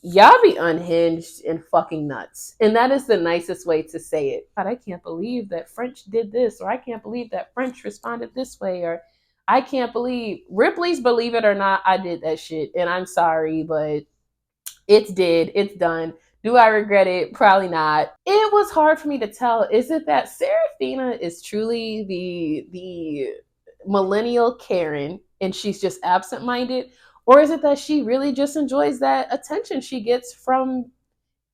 y'all be unhinged and fucking nuts. And that is the nicest way to say it. God, I can't believe that French did this, or I can't believe that French responded this way, or I can't believe Ripley's Believe It or Not, I did that shit. And I'm sorry, but it's done. Do I regret it? Probably not. It was hard for me to tell. Is it that Serafina is truly the millennial Karen and she's just absent-minded? Or is it that she really just enjoys that attention she gets from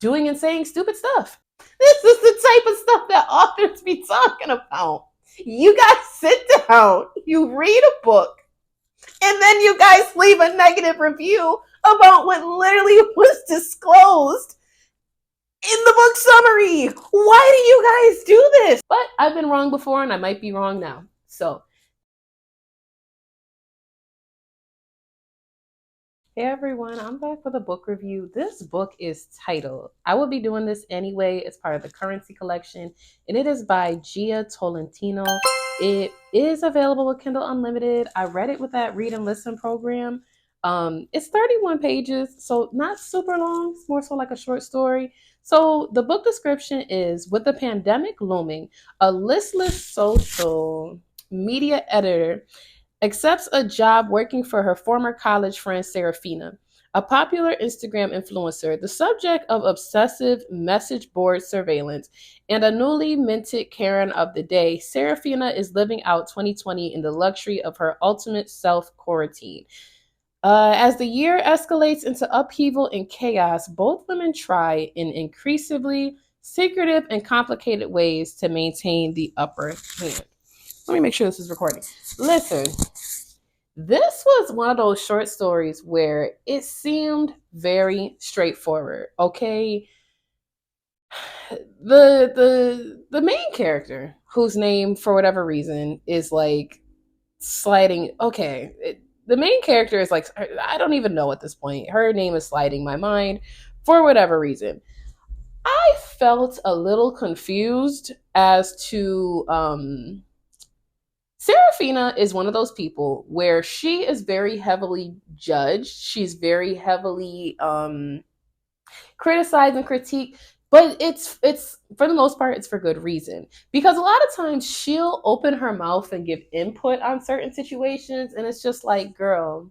doing and saying stupid stuff? This is the type of stuff that authors be talking about. You guys sit down, you read a book, and then you guys leave a negative review about what literally was disclosed in the book summary. Why do you guys do this? But I've been wrong before and I might be wrong now. So, hey everyone, I'm back with a book review. This book is titled, I will be doing this anyway, it's part of the Currency collection, and it is by Jia Tolentino. It is available with Kindle Unlimited. I read it with that read and listen program. It's 31 pages, so not super long. It's more so like a short story. So the book description is, with the pandemic looming, a listless social media editor accepts a job working for her former college friend Serafina, a popular Instagram influencer, the subject of obsessive message board surveillance, and a newly minted Karen of the day. Serafina is living out 2020 in the luxury of her ultimate self-quarantine. As the year escalates into upheaval and chaos, both women try in increasingly secretive and complicated ways to maintain the upper hand. Let me make sure this is recording. Listen, this was one of those short stories where it seemed very straightforward. Okay, the main character, whose name for whatever reason is like sliding. Okay, the main character is like, I don't even know at this point. Her name is sliding my mind for whatever reason. I felt a little confused as to Serafina is one of those people where she is very heavily judged. She's very heavily criticized and critiqued, but it's for the most part it's for good reason. Because a lot of times she'll open her mouth and give input on certain situations, and it's just like, girl,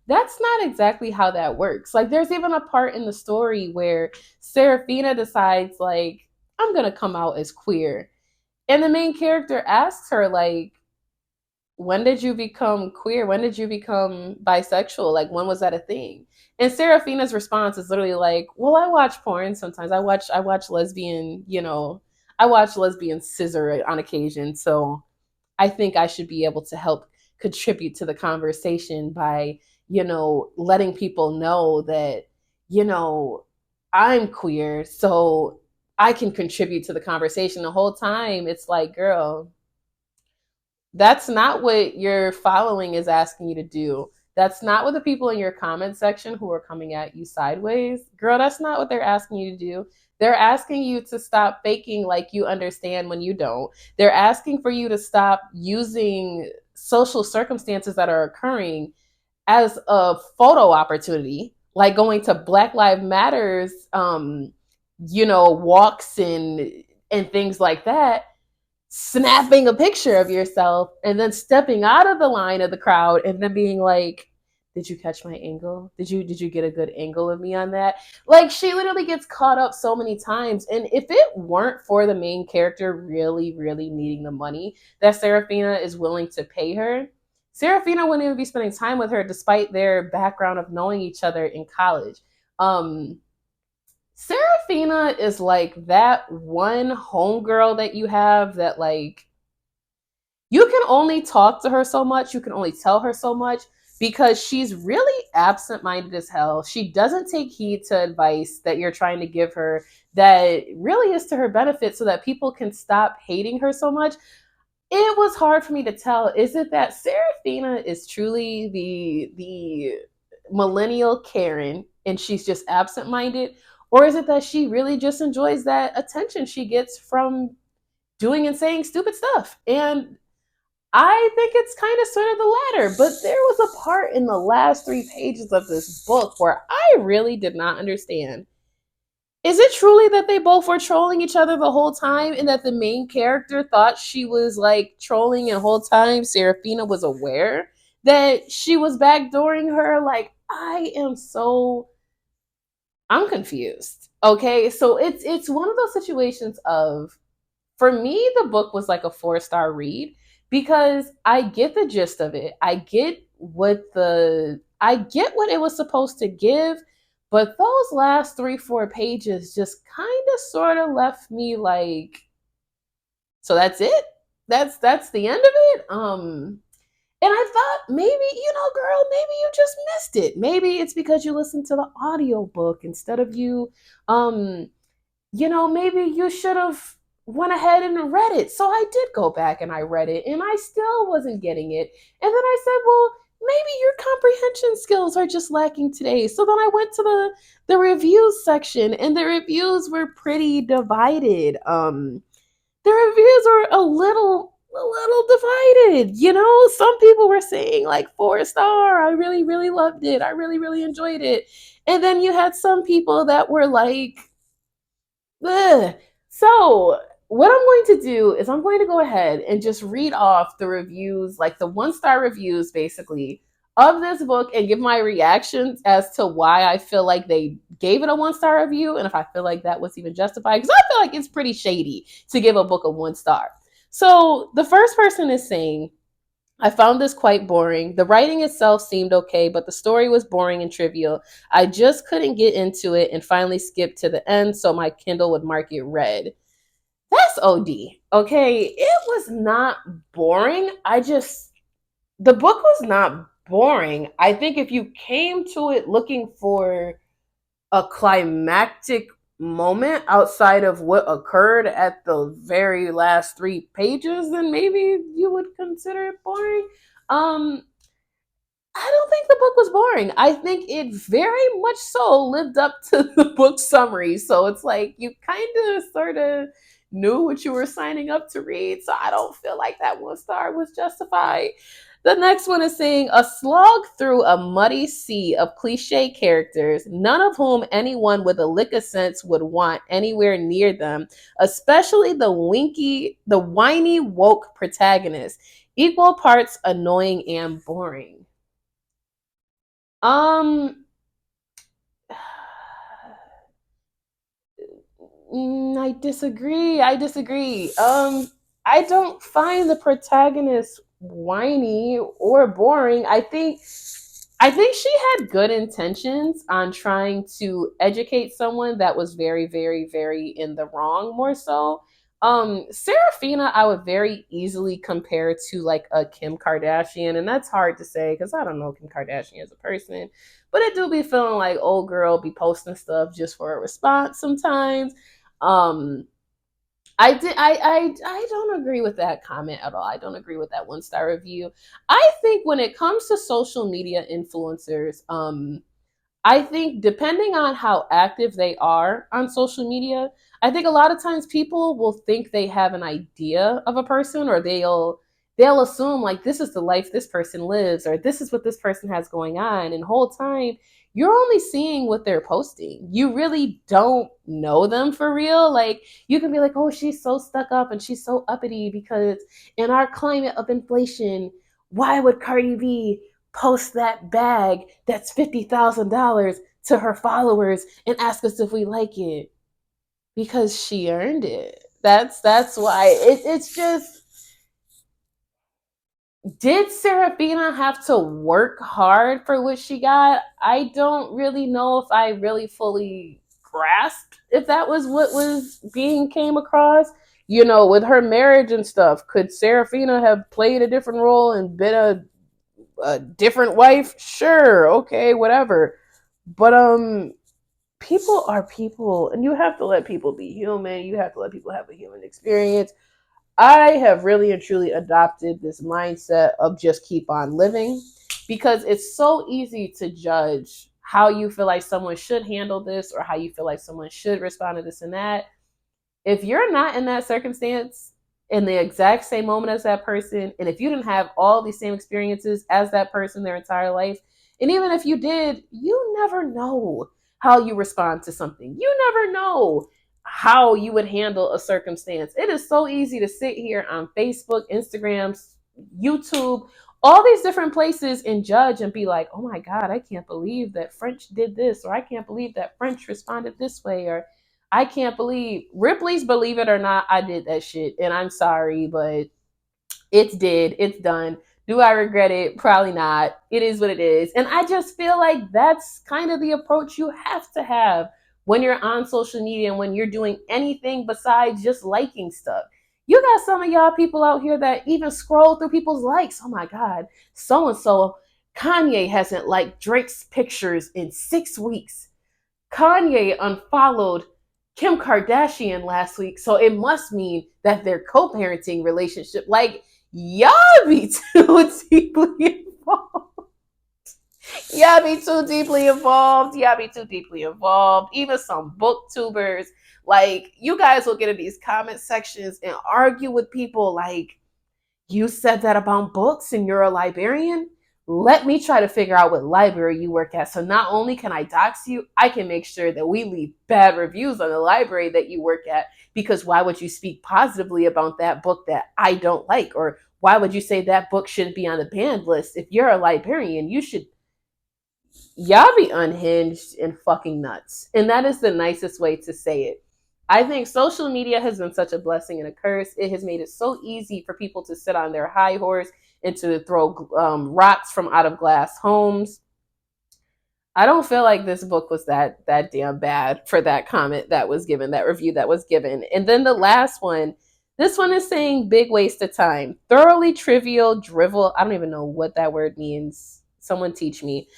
that's not exactly how that works. Like, there's even a part in the story where Serafina decides, like, I'm gonna come out as queer. And the main character asks her, like, when did you become queer? When did you become bisexual? Like, when was that a thing? And Serafina's response is literally like, well, I watch porn sometimes. I watch lesbian, I watch lesbian scissor on occasion. So I think I should be able to help contribute to the conversation by, letting people know that, you know, I'm queer. So I can contribute to the conversation. The whole time it's like, girl, that's not what your following is asking you to do. That's not what the people in your comment section who are coming at you sideways, girl, that's not what they're asking you to do. They're asking you to stop faking like you understand when you don't. They're asking for you to stop using social circumstances that are occurring as a photo opportunity, like going to Black Lives Matters, walks and things like that, snapping a picture of yourself and then stepping out of the line of the crowd and then being like, did you catch my angle? Did you get a good angle of me on that? Like, she literally gets caught up so many times. And if it weren't for the main character really, really needing the money that Serafina is willing to pay her, Serafina wouldn't even be spending time with her despite their background of knowing each other in college. Um, Serafina is like that one homegirl that you have that, like, you can only talk to her so much, you can only tell her so much because she's really absent-minded as hell. She doesn't take heed to advice that you're trying to give her that really is to her benefit so that people can stop hating her so much. It was hard for me to tell. Is it that Serafina is truly the millennial Karen and she's just absent-minded? Or is it that she really just enjoys that attention she gets from doing and saying stupid stuff? And I think it's kind of sort of the latter, but there was a part in the last 3 pages of this book where I really did not understand. Is it truly that they both were trolling each other the whole time and that the main character thought she was like trolling and the whole time Serafina was aware that she was backdooring her? Like, I'm confused. Okay, so it's one of those situations of, for me, the book was like a 4-star read because I get the gist of it. I get what it was supposed to give, but those last 3-4 pages just kind of sort of left me like, so that's it. That's the end of it. And I thought, maybe, girl, maybe you just missed it. Maybe it's because you listened to the audiobook instead of you maybe you should have went ahead and read it. So I did go back and I read it and I still wasn't getting it. And then I said, well, maybe your comprehension skills are just lacking today. So then I went to the reviews section and the reviews were pretty divided. The reviews were a little divided. Some people were saying like 4-star. I really, really loved it. I really, really enjoyed it. And then you had some people that were like, ugh. So, what I'm going to do is I'm going to go ahead and just read off the reviews, like the 1-star reviews, basically, of this book and give my reactions as to why I feel like they gave it a 1-star review and if I feel like that was even justified. Because I feel like it's pretty shady to give a book a 1-star. So, the first person is saying, I found this quite boring. The writing itself seemed okay, but the story was boring and trivial. I just couldn't get into it and finally skipped to the end so my Kindle would mark it red. That's OD. Okay, it was not boring. The book was not boring. I think if you came to it looking for a climactic moment outside of what occurred at the very last 3 pages, then maybe you would consider it boring. Um, I don't think the book was boring. I think it very much so lived up to the book summary. So it's like you kind of sort of knew what you were signing up to read. So I don't feel like that 1-star was justified. The next one is saying a slog through a muddy sea of cliche characters, none of whom anyone with a lick of sense would want anywhere near them, especially the whiny woke protagonist, equal parts annoying and boring. Um, I disagree. I disagree. I don't find the protagonist whiny or boring. I think she had good intentions on trying to educate someone that was very, very, very in the wrong, more so. Serafina, I would very easily compare to like a Kim Kardashian, and that's hard to say because I don't know Kim Kardashian as a person, but I do be feeling like old girl be posting stuff just for a response sometimes. Um, I don't agree with that comment at all. I don't agree with that 1-star review. I think when it comes to social media influencers, I think depending on how active they are on social media, I think a lot of times people will think they have an idea of a person or they'll assume like this is the life this person lives or this is what this person has going on and the whole time you're only seeing what they're posting. You really don't know them for real. Like you can be like, "Oh, she's so stuck up and she's so uppity because in our climate of inflation, why would Cardi B post that bag that's $50,000 to her followers and ask us if we like it because she earned it." That's why it's just. Did Serafina have to work hard for what she got? I don't really know if I really fully grasped if that was what was being came across. With her marriage and stuff, could Serafina have played a different role and been a different wife? Sure, okay, whatever. But people are people and you have to let people be human. You have to let people have a human experience. I have really and truly adopted this mindset of just keep on living because it's so easy to judge how you feel like someone should handle this or how you feel like someone should respond to this and that. If you're not in that circumstance, in the exact same moment as that person. And if you didn't have all these same experiences as that person their entire life, and even if you did, you never know how you respond to something. You never know how you would handle a circumstance. It is so easy to sit here on Facebook, Instagram, YouTube, all these different places and judge and be like, oh my God, I can't believe that French did this, or I can't believe that French responded this way, or I can't believe Ripley's Believe It or Not, I did that shit. And I'm sorry, but it's dead. It's done. Do I regret it? Probably not. It is what it is. And I just feel like that's kind of the approach you have to have when you're on social media and when you're doing anything besides just liking stuff. You got some of y'all people out here that even scroll through people's likes. Oh my God, so and so, Kanye hasn't liked Drake's pictures in 6 weeks. Kanye unfollowed Kim Kardashian last week, so it must mean that their co-parenting relationship, like, y'all be too deeply involved. Y'all be too deeply involved. Y'all be too deeply involved. Even some booktubers, like, you guys will get in these comment sections and argue with people like, you said that about books and you're a librarian? Let me try to figure out what library you work at. So not only can I dox you, I can make sure that we leave bad reviews on the library that you work at. Because why would you speak positively about that book that I don't like? Or why would you say that book shouldn't be on the banned list? If you're a librarian, you should. Y'all be unhinged and fucking nuts. And that is the nicest way to say it. I think social media has been such a blessing and a curse. It has made it so easy for people to sit on their high horse and to throw rocks from out of glass homes. I don't feel like this book was that damn bad for that comment that was given, that review that was given. And then the last one, this one is saying big waste of time. Thoroughly trivial drivel. I don't even know what that word means. Someone teach me.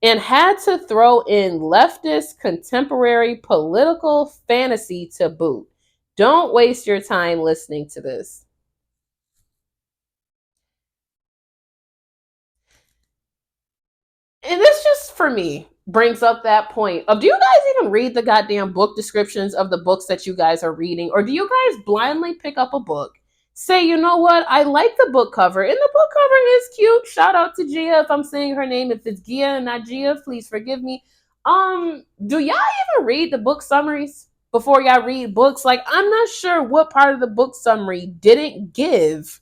And had to throw in leftist contemporary political fantasy to boot. Don't waste your time listening to this. And this just for me brings up that point of, do you guys even read the goddamn book descriptions of the books that you guys are reading? Or do you guys blindly pick up a book, say, you know what, I like the book cover, and the book cover is cute. Shout out to Jia if I'm saying her name. If it's Gia and not Gia, please forgive me. Do y'all even read the book summaries before y'all read books? Like, I'm not sure what part of the book summary didn't give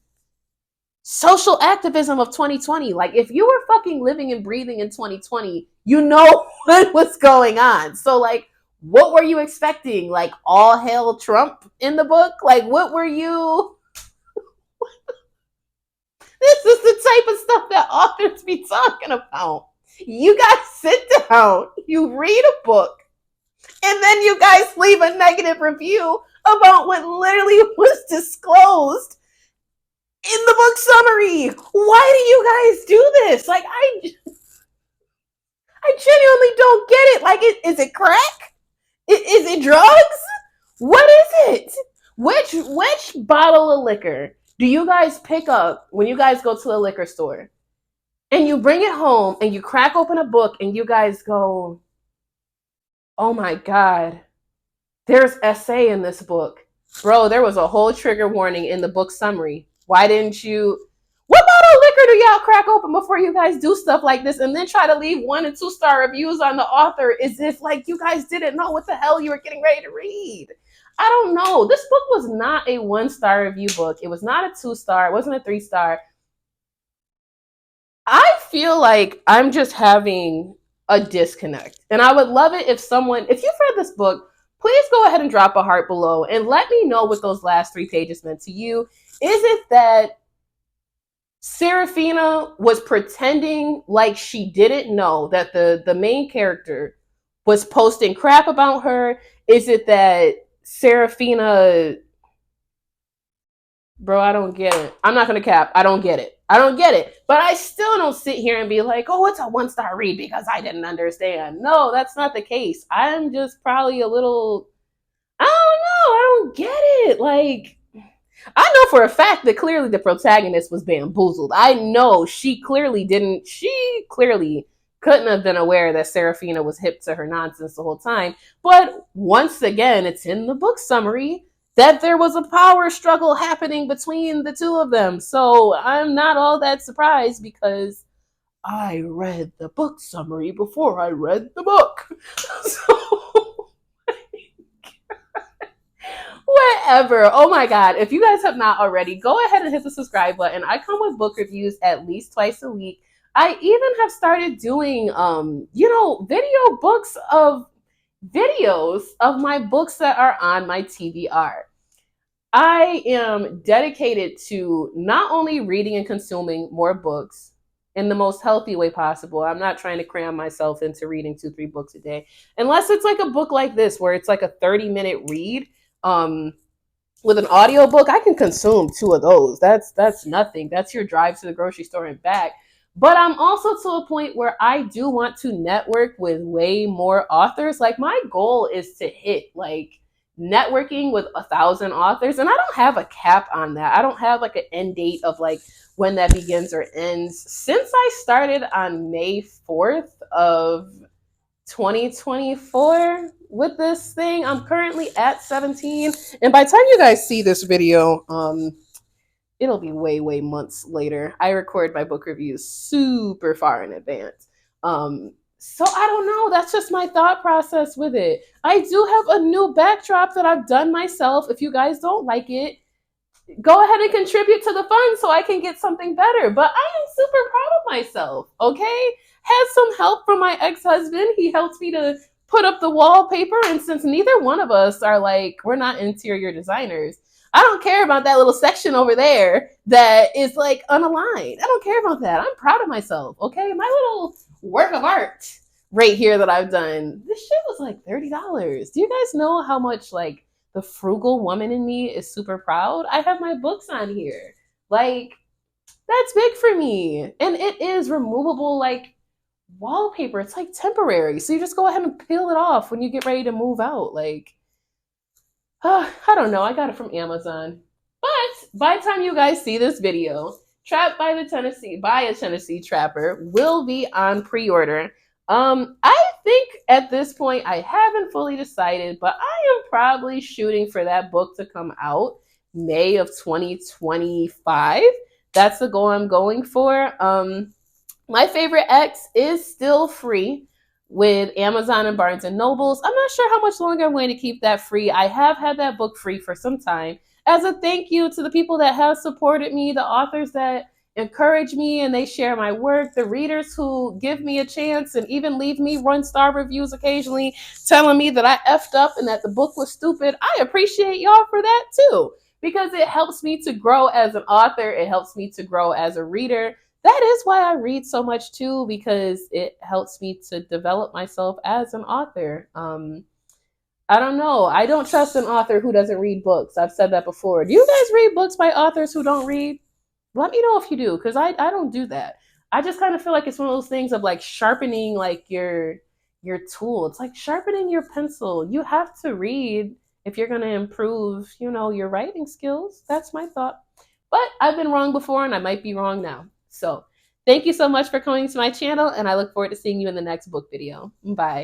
social activism of 2020. Like, if you were fucking living and breathing in 2020, you know what was going on. So, like, what were you expecting? Like, all hail Trump in the book? Like, what were you? This is the type of stuff that authors be talking about. You guys sit down, you read a book, and then you guys leave a negative review about what literally was disclosed in the book summary. Why do you guys do this? Like, I genuinely don't get it. Like, is it crack? Is it drugs? What is it? Which bottle of liquor do you guys pick up when you guys go to a liquor store and you bring it home and you crack open a book and you guys go, oh my God, there's essay in this book. Bro, there was a whole trigger warning in the book summary. Why didn't you? What bottle of liquor do y'all crack open before you guys do stuff like this and then try to leave 1 and 2-star reviews on the author as if like you guys didn't know what the hell you were getting ready to read? I don't know. This book was not a 1-star review book. It was not a 2-star. It wasn't a 3-star. I feel like I'm just having a disconnect. And I would love it if someone, if you've read this book, please go ahead and drop a heart below and let me know what those last 3 pages meant to you. Is it that Serafina was pretending like she didn't know that the main character was posting crap about her? Is it that Serafina, bro, I don't get it. I'm not gonna cap. I don't get it. I don't get it. But I still don't sit here and be like, oh, it's a 1-star read because I didn't understand. No, that's not the case. I'm just probably a little, I don't know. I don't get it. Like, I know for a fact that clearly the protagonist was bamboozled. I know she clearly couldn't have been aware that Serafina was hip to her nonsense the whole time. But once again, it's in the book summary. that there was a power struggle happening between the two of them. So I'm not all that surprised because I read the book summary before I read the book. So whatever. Oh my God. If you guys have not already, go ahead and hit the subscribe button. I come with book reviews at least twice a week. I even have started doing video books of videos of my books that are on my TBR. I am dedicated to not only reading and consuming more books in the most healthy way possible. I'm not trying to cram myself into reading 2, 3 books a day, unless it's like a book like this where it's like a 30-minute read. With an audiobook, I can consume 2 of those. That's nothing. That's your drive to the grocery store and back. But I'm also to a point where I do want to network with way more authors. Like my goal is to hit like networking with 1,000 authors, and I don't have a cap on that. I don't have like an end date of like when that begins or ends. Since I started on May 4th of 2024 with this thing, I'm currently at 17. And by the time you guys see this video, it'll be way months later. I record my book reviews super far in advance. So I don't know. That's just my thought process with it. I do have a new backdrop that I've done myself. If you guys don't like it, go ahead and contribute to the fund so I can get something better. But I am super proud of myself, okay? Had some help from my ex-husband. He helped me to put up the wallpaper. And since neither one of us are like, we're not interior designers, I don't care about that little section over there that is like unaligned. I don't care about that. I'm proud of myself, okay? My little work of art right here that I've done, this shit was like $30. Do you guys know how much like the frugal woman in me is super proud? I have my books on here. Like, that's big for me. And it is removable, like wallpaper. It's like temporary. So you just go ahead and peel it off when you get ready to move out. Like, I don't know. I got it from Amazon. But by the time you guys see this video, Trapped by a Tennessee Trapper will be on pre-order. I think at this point I haven't fully decided, but I am probably shooting for that book to come out May of 2025. That's the goal I'm going for. My favorite X is still free with Amazon and Barnes and Nobles. I'm not sure how much longer I'm going to keep that free. I have had that book free for some time as a thank you to the people that have supported me, the authors that encourage me and they share my work, the readers who give me a chance and even leave me 1-star reviews occasionally telling me that I effed up and that the book was stupid. I appreciate y'all for that too, because it helps me to grow as an author. It helps me to grow as a reader. That is why I read so much too, because it helps me to develop myself as an author. I don't know. I don't trust an author who doesn't read books. I've said that before. Do you guys read books by authors who don't read? Let me know if you do, because I don't do that. I just kind of feel like it's one of those things of like sharpening like your tool. It's like sharpening your pencil. You have to read if you're going to improve, your writing skills. That's my thought. But I've been wrong before and I might be wrong now. So thank you so much for coming to my channel, and I look forward to seeing you in the next book video. Bye.